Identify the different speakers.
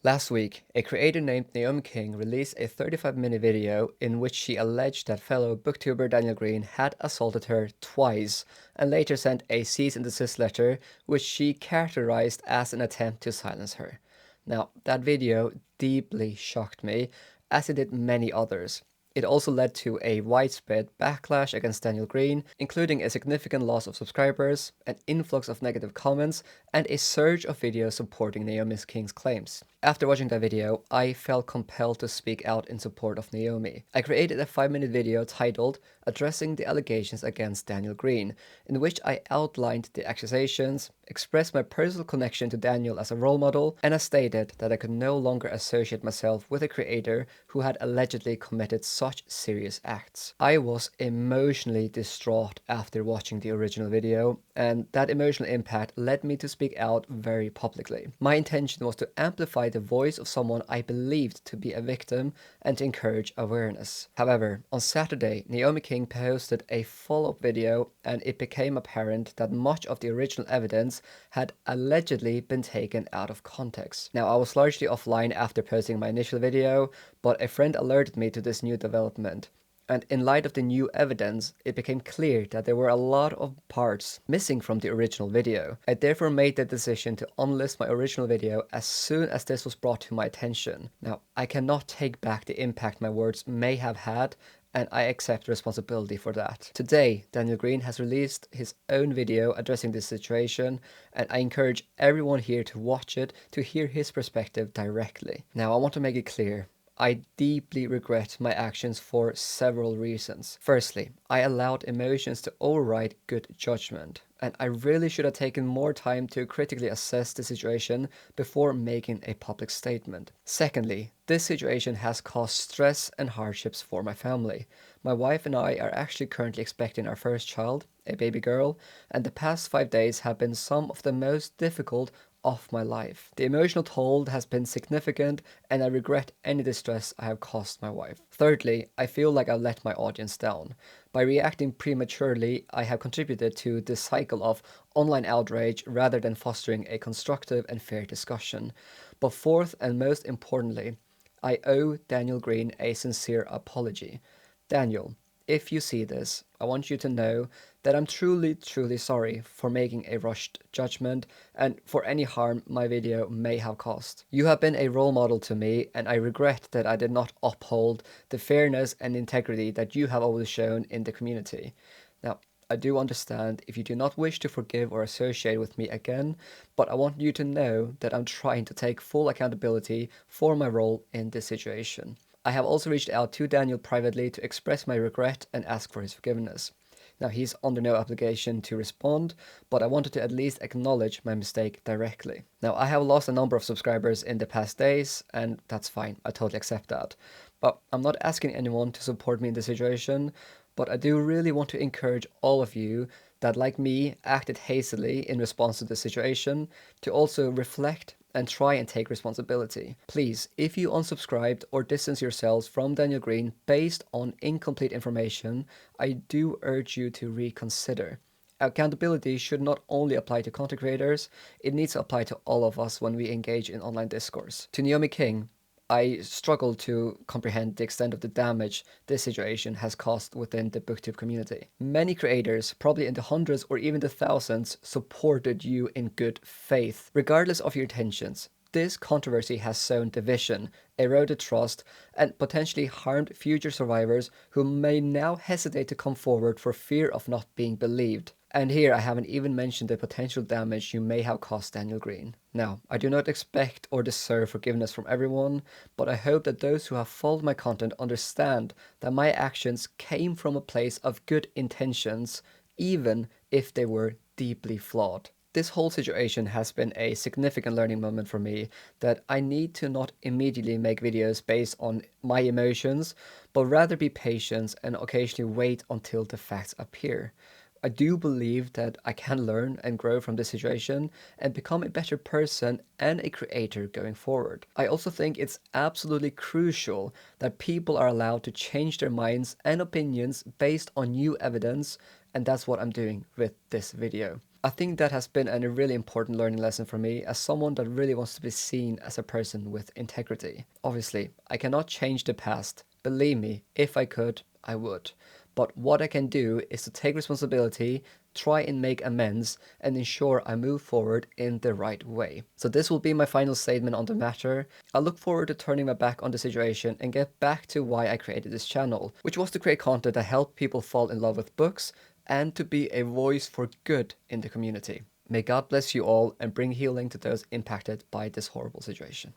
Speaker 1: Last week, a creator named Naomi King released a 35-minute video in which she alleged that fellow booktuber Daniel Greene had assaulted her twice and later sent a cease and desist letter which she characterized as an attempt to silence her. Now, that video deeply shocked me, as it did many others. It also led to a widespread backlash against Daniel Greene, including a significant loss of subscribers, an influx of negative comments, and a surge of videos supporting Naomi King's claims. After watching that video, I felt compelled to speak out in support of Naomi. I created a 5-minute video titled Addressing the Allegations Against Daniel Greene, in which I outlined the accusations, expressed my personal connection to Daniel as a role model, and I stated that I could no longer associate myself with a creator who had allegedly committed such serious acts. I was emotionally distraught after watching the original video, and that emotional impact led me to speak out very publicly. My intention was to amplify the voice of someone I believed to be a victim and to encourage awareness. However, on Saturday, Naomi King posted a follow-up video, and it became apparent that much of the original evidence had allegedly been taken out of context. Now, I was largely offline after posting my initial video, but a friend alerted me to this new development. And in light of the new evidence, it became clear that there were a lot of parts missing from the original video. I therefore made the decision to unlist my original video as soon as this was brought to my attention. Now, I cannot take back the impact my words may have had, and I accept responsibility for that. Today, Daniel Greene has released his own video addressing this situation, and I encourage everyone here to watch it to hear his perspective directly. Now, I want to make it clear, I deeply regret my actions for several reasons. Firstly, I allowed emotions to override good judgment, and I really should have taken more time to critically assess the situation before making a public statement. Secondly, this situation has caused stress and hardships for my family. My wife and I are actually currently expecting our first child, a baby girl, and the past 5 days have been some of the most difficult of my life. The emotional toll has been significant, and I regret any distress I have caused my wife. Thirdly, I feel like I let my audience down. By reacting prematurely, I have contributed to this cycle of online outrage rather than fostering a constructive and fair discussion. But fourth and most importantly, I owe Daniel Greene a sincere apology. Daniel, if you see this, I want you to know that I'm truly sorry for making a rushed judgment and for any harm my video may have caused. You have been a role model to me, and I regret that I did not uphold the fairness and integrity that you have always shown in the community. Now, I do understand if you do not wish to forgive or associate with me again, but I want you to know that I'm trying to take full accountability for my role in this situation. I have also reached out to Daniel privately to express my regret and ask for his forgiveness. Now, he's under no obligation to respond, but I wanted to at least acknowledge my mistake directly. Now, I have lost a number of subscribers in the past days, and that's fine. I totally accept that. But I'm not asking anyone to support me in this situation, but I do really want to encourage all of you that, like me, acted hastily in response to the situation to also reflect and try and take responsibility. Please, if you unsubscribed or distance yourselves from Daniel Greene based on incomplete information, I do urge you to reconsider. Accountability should not only apply to content creators, it needs to apply to all of us when we engage in online discourse. To Naomi King, I struggle to comprehend the extent of the damage this situation has caused within the booktube community. Many creators, probably in the hundreds or even the thousands, supported you in good faith. Regardless of your intentions, this controversy has sown division, eroded trust, and potentially harmed future survivors who may now hesitate to come forward for fear of not being believed. And here I haven't even mentioned the potential damage you may have caused Daniel Greene. Now, I do not expect or deserve forgiveness from everyone, but I hope that those who have followed my content understand that my actions came from a place of good intentions, even if they were deeply flawed. This whole situation has been a significant learning moment for me, that I need to not immediately make videos based on my emotions, but rather be patient and occasionally wait until the facts appear. I do believe that I can learn and grow from this situation and become a better person and a creator going forward. I also think it's absolutely crucial that people are allowed to change their minds and opinions based on new evidence, and that's what I'm doing with this video. I think that has been a really important learning lesson for me as someone that really wants to be seen as a person with integrity. Obviously, I cannot change the past. Believe me, if I could, I would. But what I can do is to take responsibility, try and make amends, and ensure I move forward in the right way. So, this will be my final statement on the matter. I look forward to turning my back on the situation and get back to why I created this channel, which was to create content that helped people fall in love with books and to be a voice for good in the community. May God bless you all and bring healing to those impacted by this horrible situation.